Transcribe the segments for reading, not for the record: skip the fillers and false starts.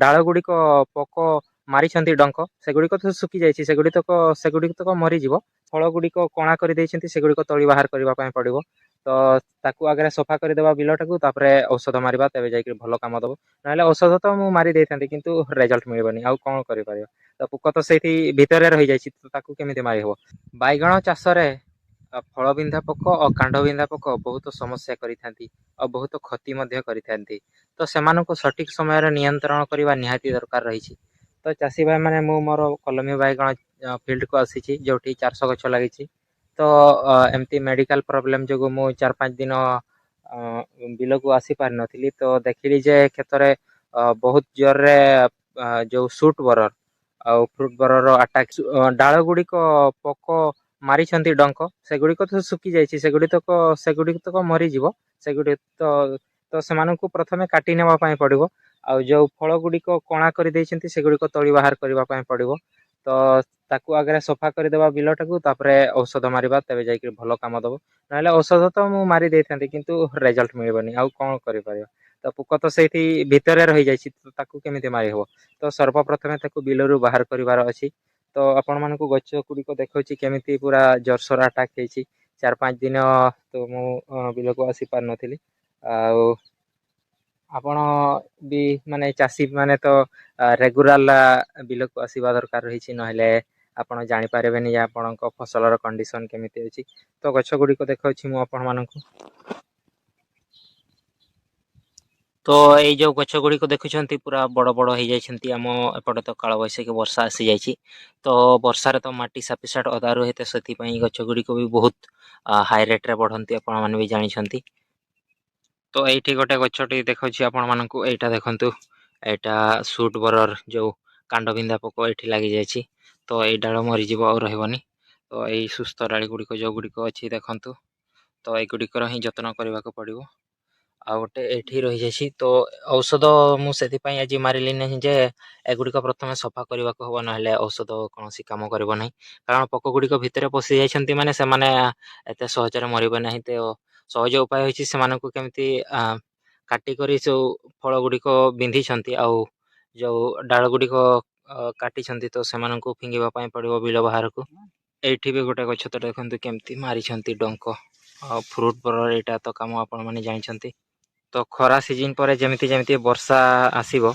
ଡାଳ ଗୁଡ଼ିକ ପୋକ ମାରିଛନ୍ତି ଡଙ୍କ, ସେଗୁଡ଼ିକ ତ ଶୁଖି ଯାଇଛି, ସେଗୁଡ଼ିକ ମରିଯିବ। ଫଳ ଗୁଡ଼ିକ କଣା କରିଦେଇଛନ୍ତି, ସେଗୁଡ଼ିକ ତଳି ବାହାର କରିବା ପାଇଁ ପଡ଼ିବ। ତ ତାକୁ ଆଗରେ ସଫା କରିଦେବା ବିଲଟାକୁ, ତାପରେ ଔଷଧ ମାରିବା, ତେବେ ଯାଇକି ଭଲ କାମ ଦବ। ନହେଲେ ଔଷଧ ତ ମୁଁ ମାରି ଦେଇଥାନ୍ତି କିନ୍ତୁ ରେଜଲ୍ଟ ମିଳିବନି, ଆଉ କଣ କରିପାରିବ। ତ ପୋକ ତ ସେଇଠି ଭିତରେ ରହିଯାଇଛି, ତ ତାକୁ କେମିତି ମାରି ହବ। ବାଇଗଣ ଚାଷରେ ଫଳବିନ୍ଧା ପୋକ ଓ କାଣ୍ଡବିନ୍ଧା ପୋକ ବହୁତ ସମସ୍ୟା କରିଥାନ୍ତି ଆଉ ବହୁତ କ୍ଷତି ମଧ୍ୟ କରିଥାନ୍ତି। ତ ସେମାନଙ୍କୁ ସଠିକ ସମୟରେ ନିୟନ୍ତ୍ରଣ କରିବା ନିହାତି ଦରକାର ରହିଛି। ତ ଚାଷୀ ଭାଇ ମାନେ, ମୁଁ ମୋର କଲମୀ ବାଇଗଣ ଫିଲ୍ଡକୁ ଆସିଛି, ଯୋଉଠି 400 ଗଛ ଲାଗିଛି। ତ ଏମିତି ମେଡିକାଲ ପ୍ରୋବ୍ଲେମ ଯୋଗୁ ମୁଁ 4-5 ଦିନ ବିଲକୁ ଆସି ପାରିନଥିଲି। ତ ଦେଖିଲି ଯେ କ୍ଷେତରେ ବହୁତ ଜୋରରେ ଯୋଉ ସୁଟ ବରର ଆଉ ଫ୍ରୁଟ ବରର ଆଟାକ, ଡାଳ ଗୁଡ଼ିକ ପୋକ ମାରିଛନ୍ତି ଡଙ୍କ, ସେଗୁଡ଼ିକ ତ ଶୁଖି ଯାଇଛି, ସେଗୁଡ଼ିକ ମରିଯିବ। ସେଗୁଡ଼ିକ ତ ସେମାନଙ୍କୁ ପ୍ରଥମେ କାଟି ନେବା ପାଇଁ ପଡ଼ିବ। ଆଉ ଯୋଉ ଫଳ ଗୁଡ଼ିକ କଣା କରିଦେଇଛନ୍ତି, ସେଗୁଡ଼ିକ ତଳି ବାହାର କରିବା ପାଇଁ ପଡ଼ିବ। ତ ତାକୁ ଆଗରେ ସଫା କରିଦେବା ବିଲଟାକୁ, ତାପରେ ଔଷଧ ମାରିବା, ତେବେ ଯାଇକି ଭଲ କାମ ଦବ। ନହେଲେ ଔଷଧ ତ ମୁଁ ମାରି ଦେଇଥାନ୍ତି କିନ୍ତୁ ରେଜଲ୍ଟ ମିଳିବନି, ଆଉ କଣ କରିପାରିବ। ତ ପୋକ ତ ସେଇଠି ଭିତରେ ରହିଯାଇଛି, ତ ତାକୁ କେମିତି ମାରି ହବ। ତ ସର୍ବପ୍ରଥମେ ତାକୁ ବିଲରୁ ବାହାର କରିବାର ଅଛି। ତ ଆପଣ ମାନଙ୍କୁ ଗଛ ଗୁଡ଼ିକ ଦେଖଉଛି କେମିତି ପୁରା ଜୋରସୋର ଆଟାକ ହେଇଛି। 4-5 ଦିନ ତ ମୁଁ ବିଲକୁ ଆସି ପାରିନଥିଲି। ଆଉ ଆପଣ ବି ମାନେ ଚାଷୀ ମାନେ ତ ରେଗୁଲାର ବିଲକୁ ଆସିବା ଦରକାର ରହିଛି, ନହେଲେ ଆପଣ ଜାଣିପାରିବେନି ଯେ ଆପଣଙ୍କ ଫସଲର କଣ୍ଡିସନ କେମିତି ଅଛି। ତ ଗଛ ଗୁଡ଼ିକ ଦେଖାଉଛି ମୁଁ ଆପଣ ମାନଙ୍କୁ। ତ ଏଇ ଯୋଉ ଗଛ ଗୁଡ଼ିକ ଦେଖୁଛନ୍ତି ପୁରା ବଡ ବଡ ହେଇଯାଇଛନ୍ତି। ଆମ ଏପଟେ ତ କାଳବୈଶାଖୀ ବର୍ଷା ଆସିଯାଇଛି। ତ ବର୍ଷାରେ ତ ମାଟି ସଫିସିଏଣ୍ଟ ଓଦା ରୁହେ, ତ ସେଥିପାଇଁ ଗଛ ଗୁଡ଼ିକ ବି ବହୁତ ହାଇ ରେଟରେ ବଢନ୍ତି, ଆପଣ ମାନେ ବି ଜାଣିଛନ୍ତି। ତ ଏଇଠି ଗୋଟେ ଗଛଟି ଦେଖାଉଛି ଆପଣ ମାନଙ୍କୁ, ଏଇଟା ଦେଖନ୍ତୁ। ଏଇଟା ସୁଟ ବରର ଯୋଉ କାଣ୍ଡବିନ୍ଧା ପୋକ ଏଇଠି ଲାଗିଯାଇଛି। ତ ଏଇ ଡାଳ ମରିଯିବ, ଆଉ ରହିବନି। ତ ଏଇ ସୁସ୍ଥ ଡାଳି ଗୁଡ଼ିକ ଯୋଉ ଗୁଡ଼ିକ ଅଛି ଦେଖନ୍ତୁ। ତ ଏଇଗୁଡ଼ିକର ହିଁ ଯତ୍ନ କରିବାକୁ ପଡ଼ିବ। ଆଉ ଗୋଟେ ଏଇଠି ରହିଯାଇଛି। ତ ଔଷଧ ମୁଁ ସେଥିପାଇଁ ଆଜି ମାରିଲି ନାହିଁ ଯେ ଏଗୁଡ଼ିକ ପ୍ରଥମେ ସଫା କରିବାକୁ ହବ, ନହେଲେ ଔଷଧ କୌଣସି କାମ କରିବ ନାହିଁ। କାରଣ ପୋକ ଗୁଡ଼ିକ ଭିତରେ ପଶି ଯାଇଛନ୍ତି ମାନେ ସେମାନେ ଏତେ ସହଜରେ ମରିବେ ନାହିଁ। ତ ସହଜ ଉପାୟ ହେଉଛି ସେମାନଙ୍କୁ କେମିତି କାଟିକରି ଯୋଉ ଫଳ ଗୁଡ଼ିକ ବିନ୍ଧିଛନ୍ତି ଆଉ ଯୋଉ ଡାଳ ଗୁଡ଼ିକ କାଟିଛନ୍ତି, ତ ସେମାନଙ୍କୁ ଫିଙ୍ଗିବା ପାଇଁ ପଡ଼ିବ ବିଲ ବାହାରକୁ। ଏଇଠି ବି ଗୋଟେ ଗଛ ତ ଦେଖନ୍ତୁ କେମିତି ମାରିଛନ୍ତି ଡଙ୍କ। ଆଉ ଫ୍ରୁଟ ବରର ଏଇଟା ତ କାମ ଆପଣ ମାନେ ଜାଣିଛନ୍ତି। ତ ଖରା ସିଜିନ ପରେ ଯେମିତି ଯେମିତି ବର୍ଷା ଆସିବ,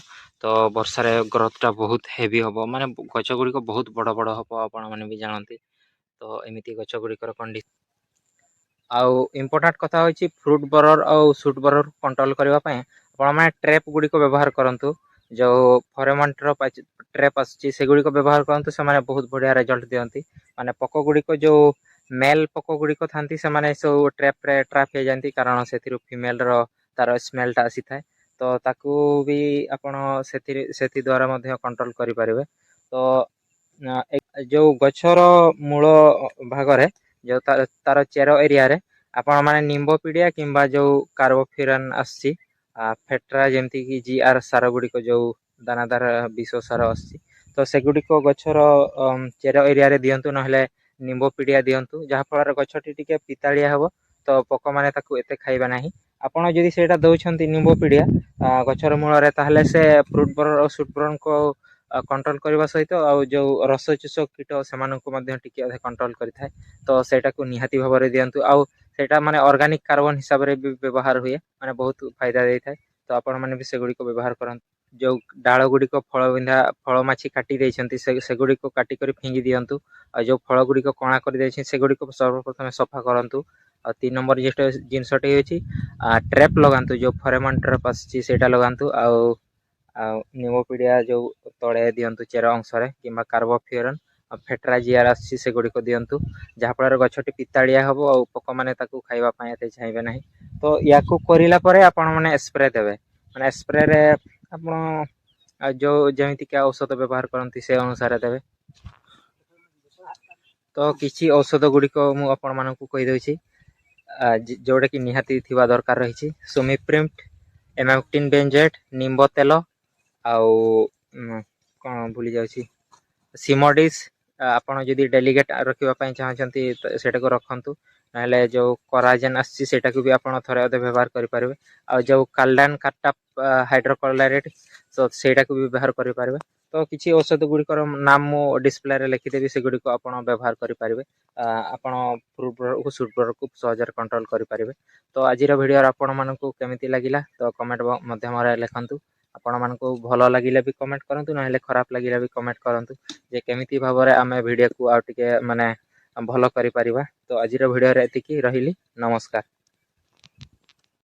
ତ ବର୍ଷାରେ ଗ୍ରୋଥ ଟା ବହୁତ ହେଭି ହବ, ମାନେ ଗଛ ଗୁଡ଼ିକ ବହୁତ ବଡ ବଡ ହବ, ଆପଣ ମାନେ ବି ଜାଣନ୍ତି। ତ ଏମିତି ଗଛ ଗୁଡ଼ିକର କଣ୍ଡିସନ। ଆଉ ଇମ୍ପୋର୍ଟାଣ୍ଟ କଥା ହେଉଛି ଫ୍ରୁଟ ବରର ଆଉ ସୁଟ ବରର କଣ୍ଟ୍ରୋଲ କରିବା ପାଇଁ ଆପଣମାନେ ଟ୍ରେପ୍ ଗୁଡ଼ିକ ବ୍ୟବହାର କରନ୍ତୁ। ଯୋଉ ଫରେମଣ୍ଟର ଟ୍ରେପ୍ ଆସୁଛି, ସେଗୁଡ଼ିକ ବ୍ୟବହାର କରନ୍ତୁ। ସେମାନେ ବହୁତ ବଢ଼ିଆ ରେଜଲ୍ଟ ଦିଅନ୍ତି। ମାନେ ପୋକ ଗୁଡ଼ିକ ଯୋଉ ମେଲ ପୋକ ଗୁଡ଼ିକ ଥାନ୍ତି, ସେମାନେ ସବୁ ଟ୍ରେପରେ ଟ୍ରାପ୍ ହେଇଯାନ୍ତି, କାରଣ ସେଥିରୁ ଫିମେଲର ତାର ସ୍ମେଲଟା ଆସିଥାଏ। ତ ତାକୁ ବି ଆପଣ ସେଥି ଦ୍ୱାରା ମଧ୍ୟ କଣ୍ଟ୍ରୋଲ କରିପାରିବେ। ତ ଯୋଉ ଗଛର ମୂଳ ଭାଗରେ ଯୋଉ ତାର ଚେର ଏରିଆରେ ଆପଣ ମାନେ ନିମ୍ବ ପିଡିଆ କିମ୍ବା ଯୋଉ କାର୍ବୋଫିରାନ ଆସୁଛି, ଫେଟ୍ରା, ଯେମିତି କି GR ସାର ଗୁଡ଼ିକ ଯୋଉ ଦାନାଦାର ବିଷ ସାର ଆସୁଛି, ତ ସେଗୁଡ଼ିକ ଗଛର ଚେର ଏରିଆରେ ଦିଅନ୍ତୁ, ନହେଲେ ନିମ୍ବ ପିଡିଆ ଦିଅନ୍ତୁ। ଯାହା ଫଳରେ ଗଛଟି ଟିକେ ପିତାଳିଆ ହବ, ତ ପୋକମାନେ ତାକୁ ଏତେ ଖାଇବେ ନାହିଁ। ଆପଣ ଯଦି ସେଇଟା ଦଉଛନ୍ତି ନିମ୍ବ ପିଡିଆ ଗଛର ମୂଳରେ, ତାହେଲେ ସେ ଫ୍ରୁଟ ବରର ଆଉ ସୁଟ ବରଙ୍କୁ କଣ୍ଟ୍ରୋଲ କରିବା ସହିତ ଆଉ ଯୋଉ ରସ ଚୁଷ କୀଟ ସେମାନଙ୍କୁ ମଧ୍ୟ ଟିକେ ଅଧେ କଣ୍ଟ୍ରୋଲ କରିଥାଏ। ତ ସେଇଟାକୁ ନିହାତି ଭାବରେ ଦିଅନ୍ତୁ। ଆଉ ସେଇଟା ମାନେ ଅର୍ଗାନିକ କାର୍ବନ ହିସାବରେ ବି ବ୍ୟବହାର ହୁଏ, ମାନେ ବହୁତ ଫାଇଦା ଦେଇଥାଏ। ତ ଆପଣ ମାନେ ବି ସେଗୁଡ଼ିକ ବ୍ୟବହାର କରନ୍ତୁ। ଯୋଉ ଡାଳ ଗୁଡ଼ିକ ଫଳ ମାଛି କାଟି ଦେଇଛନ୍ତି, ସେଗୁଡ଼ିକୁ କାଟିକରି ଫିଙ୍ଗି ଦିଅନ୍ତୁ। ଆଉ ଯୋଉ ଫଳ ଗୁଡ଼ିକ କଣା କରିଦେଇଛନ୍ତି, ସେଗୁଡ଼ିକୁ ସର୍ବପ୍ରଥମେ ସଫା କରନ୍ତୁ। ଆଉ 3 ନମ୍ବର ଜିନିଷଟି ହେଉଛି ଟ୍ରେପ୍ ଲଗାନ୍ତୁ। ଯୋଉ ଫରେମନ୍ ଟ୍ରେପ୍ ଆସୁଛି ସେଇଟା ଲଗାନ୍ତୁ। ଆଉ ନିମ୍ବ ପିଡିଆ ଯୋଉ ତଳେ ଦିଅନ୍ତୁ ଚେର ଅଂଶରେ, କିମ୍ବା କାର୍ବୋଫିରନ୍ ଆଉ ଫେଟ୍ରା GR ଆସୁଛି, ସେଗୁଡ଼ିକ ଦିଅନ୍ତୁ। ଯାହାଫଳରେ ଗଛଟି ପିତାଳିଆ ହବ ଆଉ ପୋକମାନେ ତାକୁ ଖାଇବା ପାଇଁ ଏତେ ଚାହିଁବେ ନାହିଁ। ତ ୟାକୁ କରିଲା ପରେ ଆପଣ ମାନେ ସ୍ପ୍ରେ ଦେବେ। ମାନେ ସ୍ପ୍ରେରେ ଆପଣ ଯୋଉ ଯେମିତିକି ଔଷଧ ବ୍ୟବହାର କରନ୍ତି ସେ ଅନୁସାରେ ଦେବେ। ତ କିଛି ଔଷଧ ଗୁଡ଼ିକ ମୁଁ ଆପଣ ମାନଙ୍କୁ କହିଦଉଛି, ଯୋଉଟା କି ନିହାତି ଥିବା ଦରକାର ରହିଛି। ସୁମିପ୍ରିମ୍ଟ, ଏମାକ୍ଟିନ୍ ବେଞ୍ଜେଟ୍, ନିମ୍ବ ତେଲ, ଆଉ କଣ ଭୁଲି ଯାଉଛି, ସିମୋଡିସ୍। ଆପଣ ଯଦି ଡେଲିଗେଟ୍ ରଖିବା ପାଇଁ ଚାହୁଁଛନ୍ତି, ସେଇଟାକୁ ରଖନ୍ତୁ। नहेले जो कोराजेन आसी सेटा को भी आपण थरे अधे व्यवहार करि पारबे आ जो काल्डान काटा हाइड्रोक्लोराइड तो सेटा को भी व्यवहार करि पारबे तो किछि औषध गुडी कर नाम मो डिस्प्ले रे लिखि देबी से गुडी को आपण व्यवहार करि पारबे आपण फ्रूट को सुपर को सहजर कंट्रोल करि पारबे तो आज वीडियो आपण मानकू केमिति लागिला तो कमेंट माध्यम रे लिखंतु आपण मानकू भलो लागिले भी कमेंट करंतु नहेले खराब लागिले भी कमेंट करंतु जे केमिति भाबरे आमे वीडियो को आ टिके माने भलो करि परिबा तो आज वीडियो रे एतिकी रहिली नमस्कार।